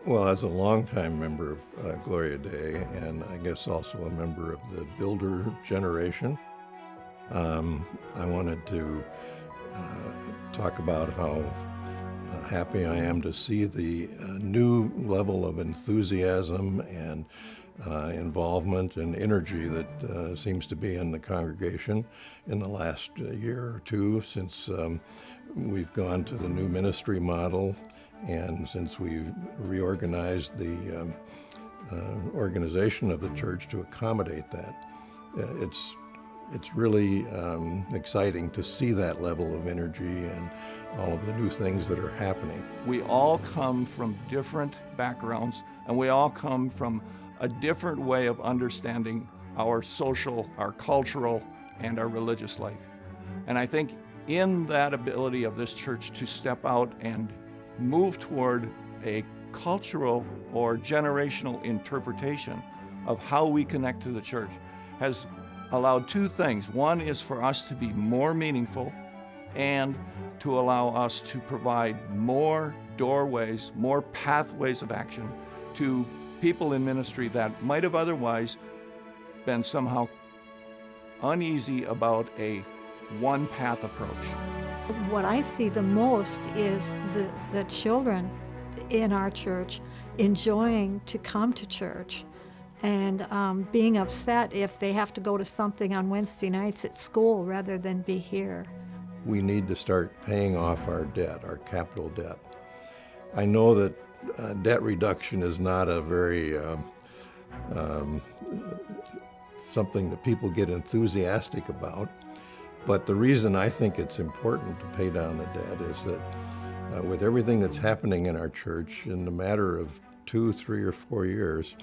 Well, as a longtime member of Gloria Dei, and I guess also a member of the builder generation, I wanted to talk about how happy I am to see the new level of enthusiasm and involvement and energy that seems to be in the congregation in the last year or two since we've gone to the new ministry model and since we've reorganized the organization of the church to accommodate that. It's really exciting to see that level of energy and all of the new things that are happening. We all come from different backgrounds, and we all come from a different way of understanding our social, our cultural, and our religious life. And I think in that ability of this church to step out and move toward a cultural or generational interpretation of how we connect to the church has allowed two things. One is for us to be more meaningful and to allow us to provide more doorways, more pathways of action to people in ministry that might have otherwise been somehow uneasy about a one-path approach. What I see the most is the children in our church enjoying to come to church and being upset if they have to go to something on Wednesday nights at school rather than be here. We need to start paying off our debt, our capital debt. I know that debt reduction is not a very something that people get enthusiastic about, but the reason I think it's important to pay down the debt is that with everything that's happening in our church, in the matter of 2, 3, or 4 years,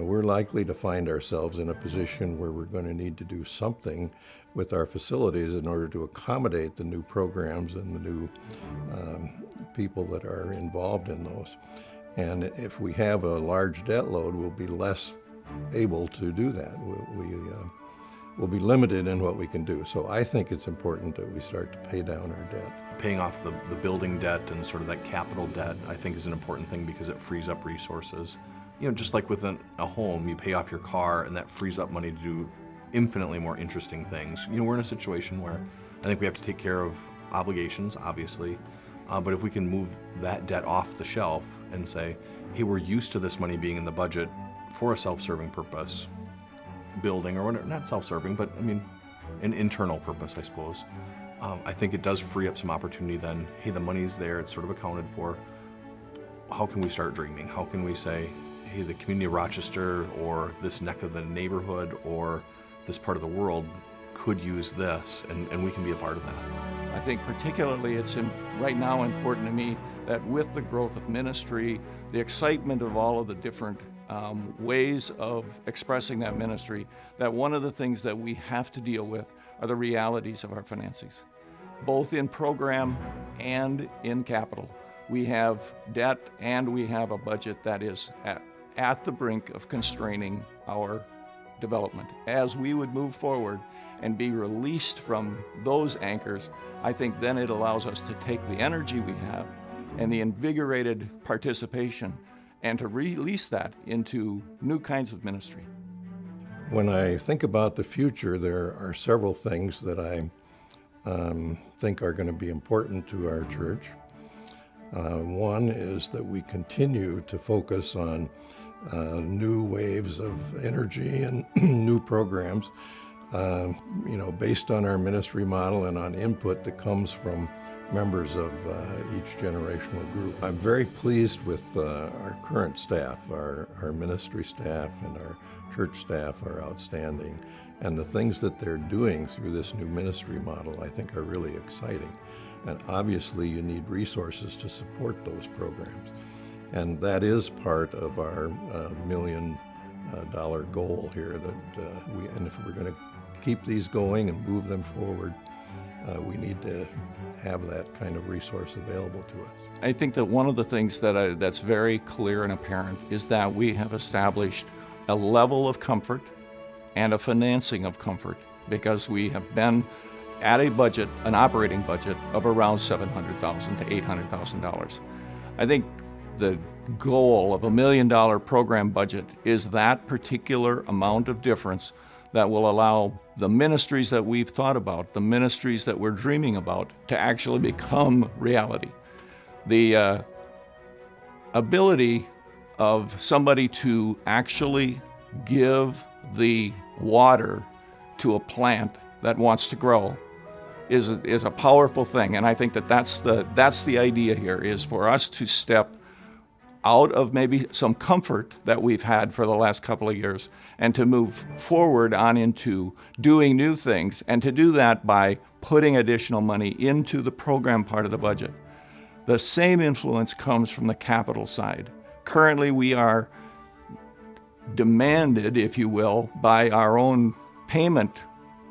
we're likely to find ourselves in a position where we're going to need to do something with our facilities in order to accommodate the new programs and the new people that are involved in those. And if we have a large debt load, we'll be less able to do that. We'll be limited in what we can do. So I think it's important that we start to pay down our debt. Paying off the building debt and sort of that capital debt, I think, is an important thing because it frees up resources. You know, just like with a home, you pay off your car and that frees up money to do infinitely more interesting things. You know, we're in a situation where I think we have to take care of obligations, obviously, but if we can move that debt off the shelf and say, hey, we're used to this money being in the budget for a self-serving purpose, building or whatever, not self-serving, but I mean, an internal purpose, I suppose. I think it does free up some opportunity then. Hey, the money's there, it's sort of accounted for. How can we start dreaming? How can we say, hey, the community of Rochester or this neck of the neighborhood or this part of the world could use this, and we can be a part of that. I think particularly it's right now important to me that with the growth of ministry, the excitement of all of the different ways of expressing that ministry, that one of the things that we have to deal with are the realities of our financings, both in program and in capital. We have debt and we have a budget that is at the brink of constraining our development. As we would move forward and be released from those anchors, I think then it allows us to take the energy we have and the invigorated participation and to release that into new kinds of ministry. When I think about the future, there are several things that I think are going to be important to our church. One is that we continue to focus on new waves of energy and new programs, based on our ministry model and on input that comes from members of each generational group. I'm very pleased with our current staff. Our ministry staff and our church staff are outstanding. And the things that they're doing through this new ministry model, I think, are really exciting. And obviously, you need resources to support those programs. And that is part of our $1 million goal here. And if we're going to keep these going and move them forward, we need to have that kind of resource available to us. I think that one of the things that's very clear and apparent is that we have established a level of comfort and a financing of comfort because we have been at a budget, an operating budget of around $700,000 to $800,000. I think the goal of $1 million program budget is that particular amount of difference that will allow the ministries that we've thought about, the ministries that we're dreaming about, to actually become reality. The ability of somebody to actually give the water to a plant that wants to grow is a powerful thing, and I think that's the idea here, is for us to step out of maybe some comfort that we've had for the last couple of years and to move forward on into doing new things, and to do that by putting additional money into the program part of the budget. The same influence comes from the capital side. Currently, we are demanded, if you will, by our own payment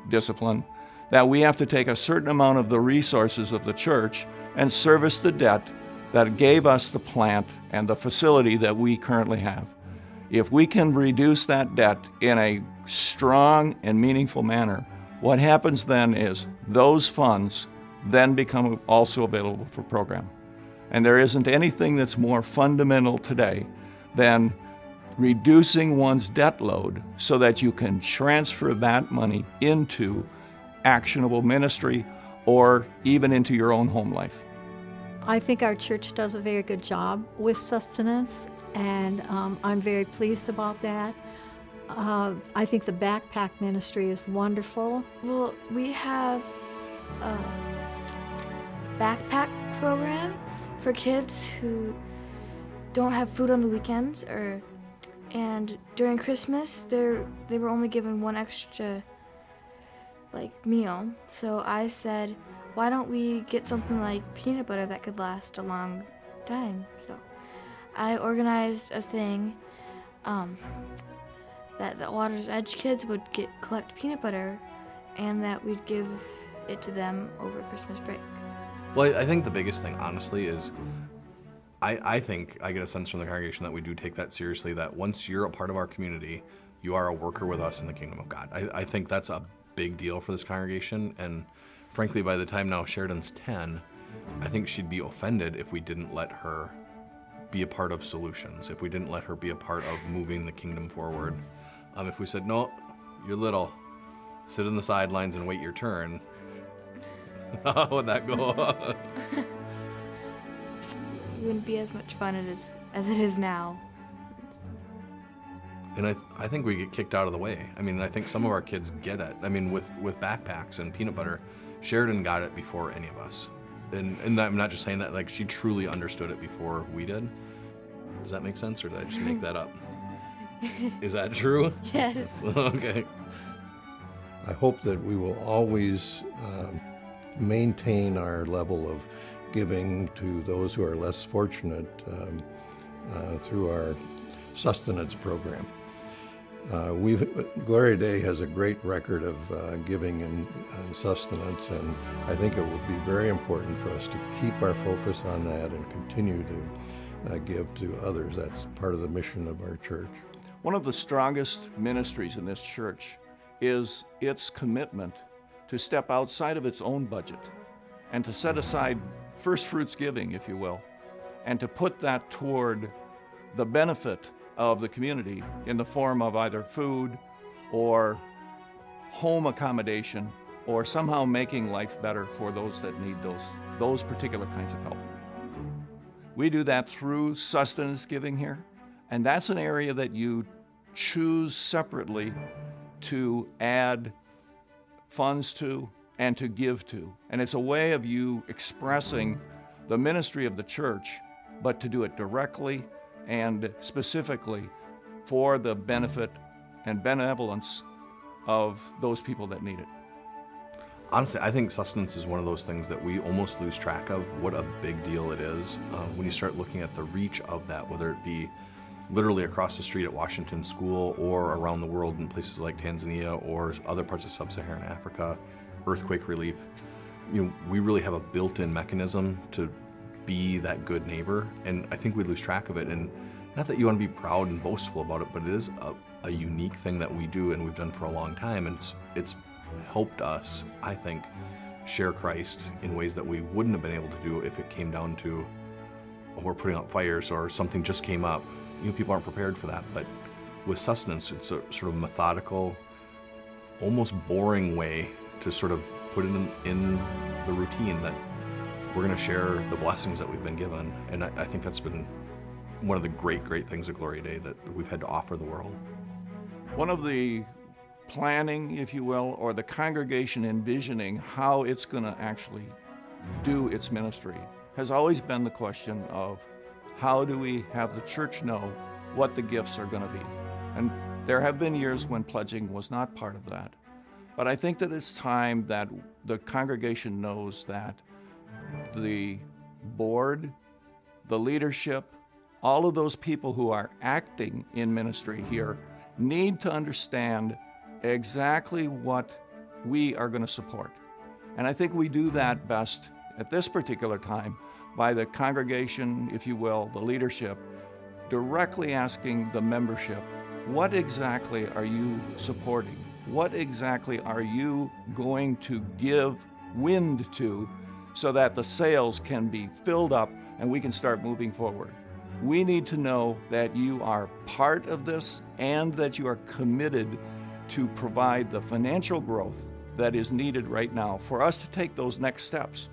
discipline, that we have to take a certain amount of the resources of the church and service the debt that gave us the plant and the facility that we currently have. If we can reduce that debt in a strong and meaningful manner, what happens then is those funds then become also available for program. And there isn't anything that's more fundamental today than reducing one's debt load so that you can transfer that money into actionable ministry or even into your own home life. I think our church does a very good job with sustenance, and I'm very pleased about that. I think the backpack ministry is wonderful. Well, we have a backpack program for kids who don't have food on the weekends, and during Christmas they were only given one extra meal. So I said, why don't we get something like peanut butter that could last a long time? So I organized a thing that the Water's Edge kids would collect peanut butter, and that we'd give it to them over Christmas break. Well, I think the biggest thing, honestly, is I think I get a sense from the congregation that we do take that seriously, that once you're a part of our community, you are a worker with us in the kingdom of God. I think that's a big deal for this congregation, and frankly, by the time now Sheridan's 10, I think she'd be offended if we didn't let her be a part of solutions, if we didn't let her be a part of moving the kingdom forward. If we said, no, you're little, sit in the sidelines and wait your turn, how would that go? It wouldn't be as much fun as it is now. And I think we get kicked out of the way. I mean, I think some of our kids get it. I mean, with backpacks and peanut butter, Sheridan got it before any of us. And I'm not just saying that, like, she truly understood it before we did. Does that make sense, or did I just make that up? Is that true? Yes. Okay. I hope that we will always maintain our level of giving to those who are less fortunate through our sustenance program. Gloria Dei has a great record of giving and sustenance, and I think it will be very important for us to keep our focus on that and continue to give to others. That's part of the mission of our church. One of the strongest ministries in this church is its commitment to step outside of its own budget and to set aside first fruits giving, if you will, and to put that toward the benefit of the community in the form of either food or home accommodation, or somehow making life better for those that need those particular kinds of help. We do that through sustenance giving here, and that's an area that you choose separately to add funds to and to give to. And it's a way of you expressing the ministry of the church, but to do it directly and specifically for the benefit and benevolence of those people that need it. Honestly, I think sustenance is one of those things that we almost lose track of what a big deal it is when you start looking at the reach of that, whether it be literally across the street at Washington School or around the world in places like Tanzania or other parts of sub-Saharan Africa, earthquake relief. You know, we really have a built-in mechanism to be that good neighbor, and I think we lose track of it. And not that you want to be proud and boastful about it, but it is a unique thing that we do and we've done for a long time, and it's helped us, I think, share Christ in ways that we wouldn't have been able to do if it came down to we're putting out fires or something just came up. People aren't prepared for that. But with sustenance, it's a sort of methodical, almost boring way to sort of put it in the routine that we're going to share the blessings that we've been given. And I think that's been one of the great things of Gloria Dei that we've had to offer the world. One of the planning, if you will, or the congregation envisioning how it's going to actually do its ministry has always been the question of how do we have the church know what the gifts are going to be? And there have been years when pledging was not part of that. But I think that it's time that the congregation knows that the board, the leadership, all of those people who are acting in ministry here need to understand exactly what we are going to support. And I think we do that best at this particular time by the congregation, if you will, the leadership, directly asking the membership, what exactly are you supporting? What exactly are you going to give wind to so that the sails can be filled up and we can start moving forward? We need to know that you are part of this and that you are committed to provide the financial growth that is needed right now for us to take those next steps.